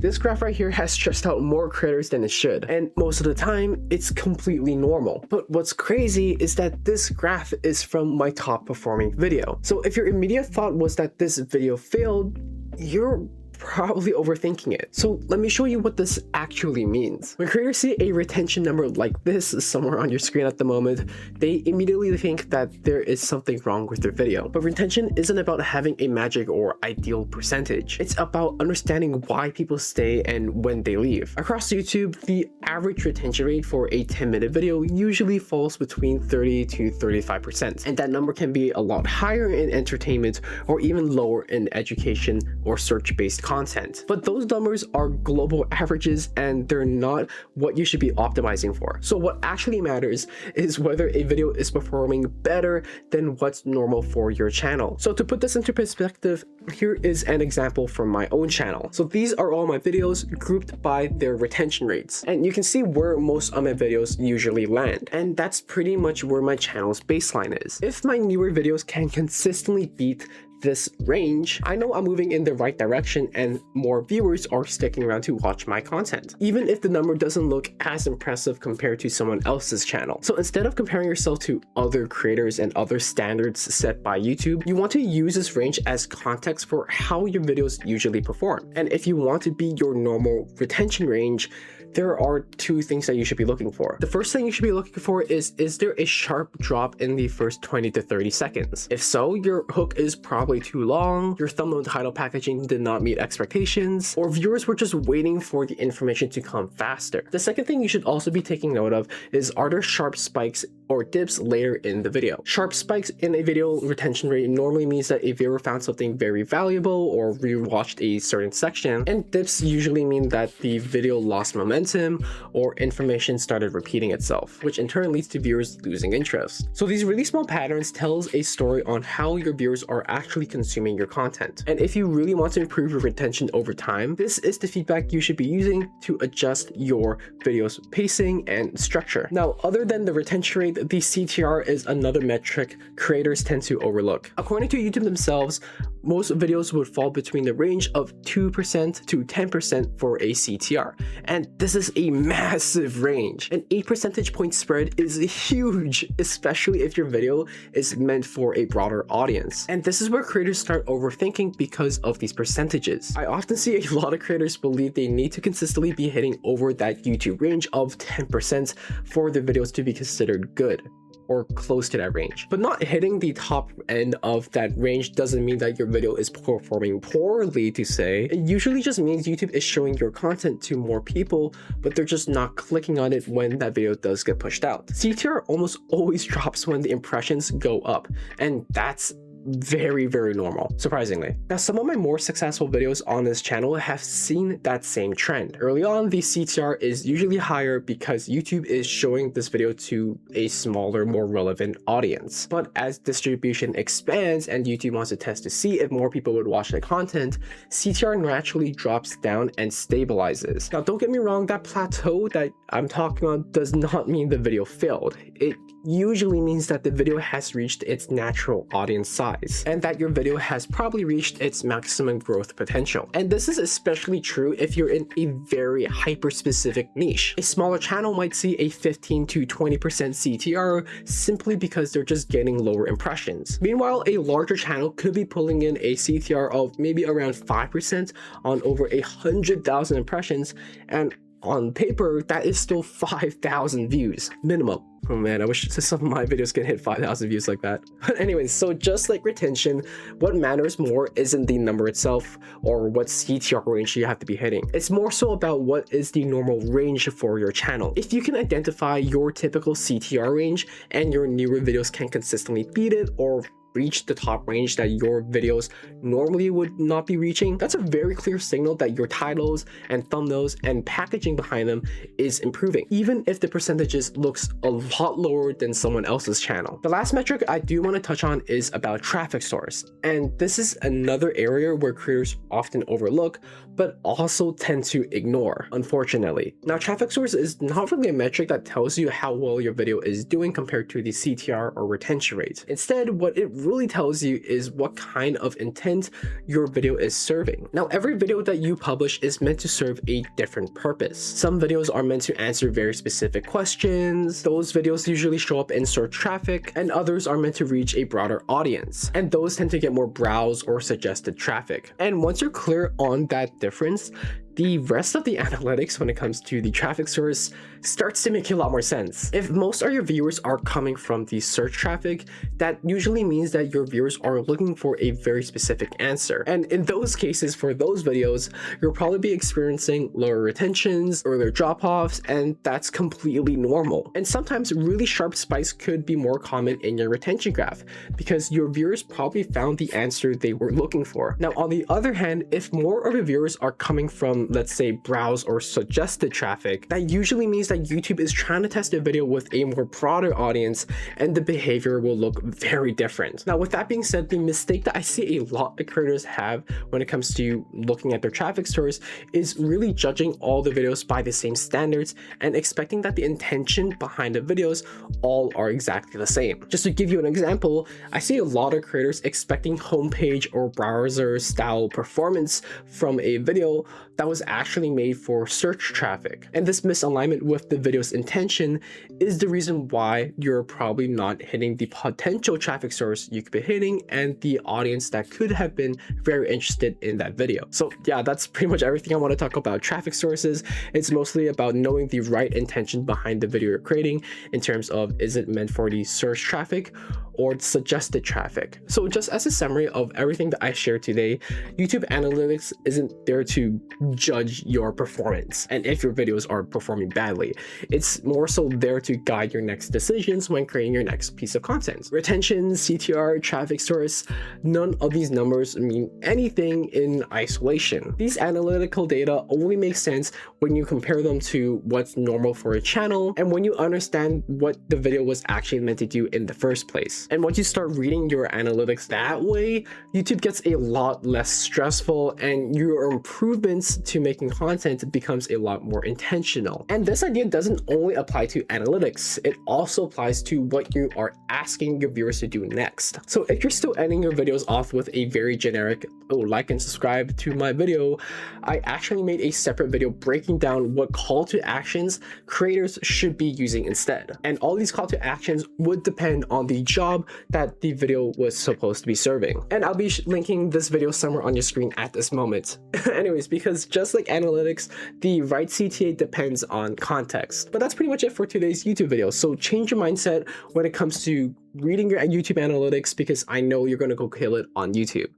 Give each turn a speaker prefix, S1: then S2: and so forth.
S1: This graph right here has stressed out more creators than it should, and most of the time, it's completely normal. But what's crazy is that this graph is from my top performing video. So if your immediate thought was that this video failed, you're probably overthinking it. So let me show you what this actually means. When creators see a retention number like this somewhere on your screen at the moment, they immediately think that there is something wrong with their video. But retention isn't about having a magic or ideal percentage. It's about understanding why people stay and when they leave. Across YouTube, the average retention rate for a 10-minute video usually falls between 30 to 35%. And that number can be a lot higher in entertainment or even lower in education or search-based content. But those numbers are global averages and they're not what you should be optimizing for. So what actually matters is whether a video is performing better than what's normal for your channel. So to put this into perspective, here is an example from my own channel. So these are all my videos grouped by their retention rates. And you can see where most of my videos usually land. And that's pretty much where my channel's baseline is. If my newer videos can consistently beat this range, I know I'm moving in the right direction and more viewers are sticking around to watch my content, even if the number doesn't look as impressive compared to someone else's channel. So instead of comparing yourself to other creators and other standards set by YouTube, you want to use this range as context for how your videos usually perform. And if you want to be your normal retention range, there are two things that you should be looking for. The first thing you should be looking for is there a sharp drop in the first 20 to 30 seconds? If so, your hook is probably too long, your thumbnail and title packaging did not meet expectations, or viewers were just waiting for the information to come faster. The second thing you should also be taking note of is, are there sharp spikes or dips later in the video? Sharp spikes in a video retention rate normally means that a viewer found something very valuable or rewatched a certain section, and dips usually mean that the video lost momentum or information started repeating itself, which in turn leads to viewers losing interest. So these really small patterns tells a story on how your viewers are actually consuming your content. And if you really want to improve your retention over time, this is the feedback you should be using to adjust your video's pacing and structure. Now, other than the retention rate, the CTR is another metric creators tend to overlook. According to YouTube themselves, most videos would fall between the range of 2% to 10% for a CTR. And this is a massive range. An 8 percentage point spread is huge, especially if your video is meant for a broader audience. And this is where creators start overthinking because of these percentages. I often see a lot of creators believe they need to consistently be hitting over that YouTube range of 10% for their videos to be considered good, or close to that range. But not hitting the top end of that range doesn't mean that your video is performing poorly to say. It usually just means YouTube is showing your content to more people, but they're just not clicking on it when that video does get pushed out. CTR almost always drops when the impressions go up, and that's very normal, surprisingly. Now, some of my more successful videos on this channel have seen that same trend. Early on, the CTR is usually higher because YouTube is showing this video to a smaller, more relevant audience. But as distribution expands and YouTube wants to test to see if more people would watch the content, CTR naturally drops down and stabilizes. Now, don't get me wrong, that plateau that I'm talking about does not mean the video failed. It usually means that the video has reached its natural audience size and that your video has probably reached its maximum growth potential. And this is especially true if you're in a very hyper-specific niche. A smaller channel might see a 15 to 20% CTR simply because they're just getting lower impressions. Meanwhile, a larger channel could be pulling in a CTR of maybe around 5% on over 100,000 impressions, and on paper, that is still 5,000 views minimum. Oh man, I wish some of my videos can hit 5,000 views like that. But anyways, so just like retention, what matters more isn't the number itself or what CTR range you have to be hitting. It's more so about what is the normal range for your channel. If you can identify your typical CTR range and your newer videos can consistently beat it or reach the top range that your videos normally would not be reaching, that's a very clear signal that your titles and thumbnails and packaging behind them is improving, even if the percentages looks a lot lower than someone else's channel. The last metric I do want to touch on is about traffic source, and this is another area where creators often overlook but also tend to ignore, unfortunately. Now, traffic source is not really a metric that tells you how well your video is doing compared to the CTR or retention rate. Instead, what it really tells you is what kind of intent your video is serving. Now, every video that you publish is meant to serve a different purpose. Some videos are meant to answer very specific questions. Those videos usually show up in search traffic, and others are meant to reach a broader audience, and those tend to get more browse or suggested traffic. And once you're clear on that difference, the rest of the analytics when it comes to the traffic source starts to make a lot more sense. If most of your viewers are coming from the search traffic, that usually means that your viewers are looking for a very specific answer. And in those cases, for those videos, you'll probably be experiencing lower retentions or their drop-offs, and that's completely normal. And sometimes really sharp spikes could be more common in your retention graph because your viewers probably found the answer they were looking for. Now, on the other hand, if more of your viewers are coming from, let's say, browse or suggested traffic, that usually means that YouTube is trying to test a video with a more broader audience, and the behavior will look very different. Now, with that being said, the mistake that I see a lot of creators have when it comes to looking at their traffic source is really judging all the videos by the same standards and expecting that the intention behind the videos all are exactly the same. Just to give you an example, I see a lot of creators expecting homepage or browser style performance from a video that was actually made for search traffic. And this misalignment with the video's intention is the reason why you're probably not hitting the potential traffic source you could be hitting and the audience that could have been very interested in that video. So yeah, that's pretty much everything I want to talk about traffic sources. It's mostly about knowing the right intention behind the video you're creating in terms of, is it meant for the search traffic or suggested traffic? So just as a summary of everything that I shared today, YouTube Analytics isn't there to judge your performance and if your videos are performing badly. It's more so there to guide your next decisions when creating your next piece of content. Retention, CTR, traffic source, none of these numbers mean anything in isolation. These analytical data only make sense when you compare them to what's normal for a channel and when you understand what the video was actually meant to do in the first place. And once you start reading your analytics that way, YouTube gets a lot less stressful and your improvements to making content becomes a lot more intentional. And this idea doesn't only apply to analytics, it also applies to what you are asking your viewers to do next. So if you're still ending your videos off with a very generic, oh, like and subscribe to my video, I actually made a separate video breaking down what call to actions creators should be using instead. And all these call to actions would depend on the job that the video was supposed to be serving. And I'll be linking this video somewhere on your screen at this moment. Anyways, because just like analytics, the right CTA depends on context. But that's pretty much it for today's YouTube video. So change your mindset when it comes to reading your YouTube analytics, because I know you're going to go kill it on YouTube.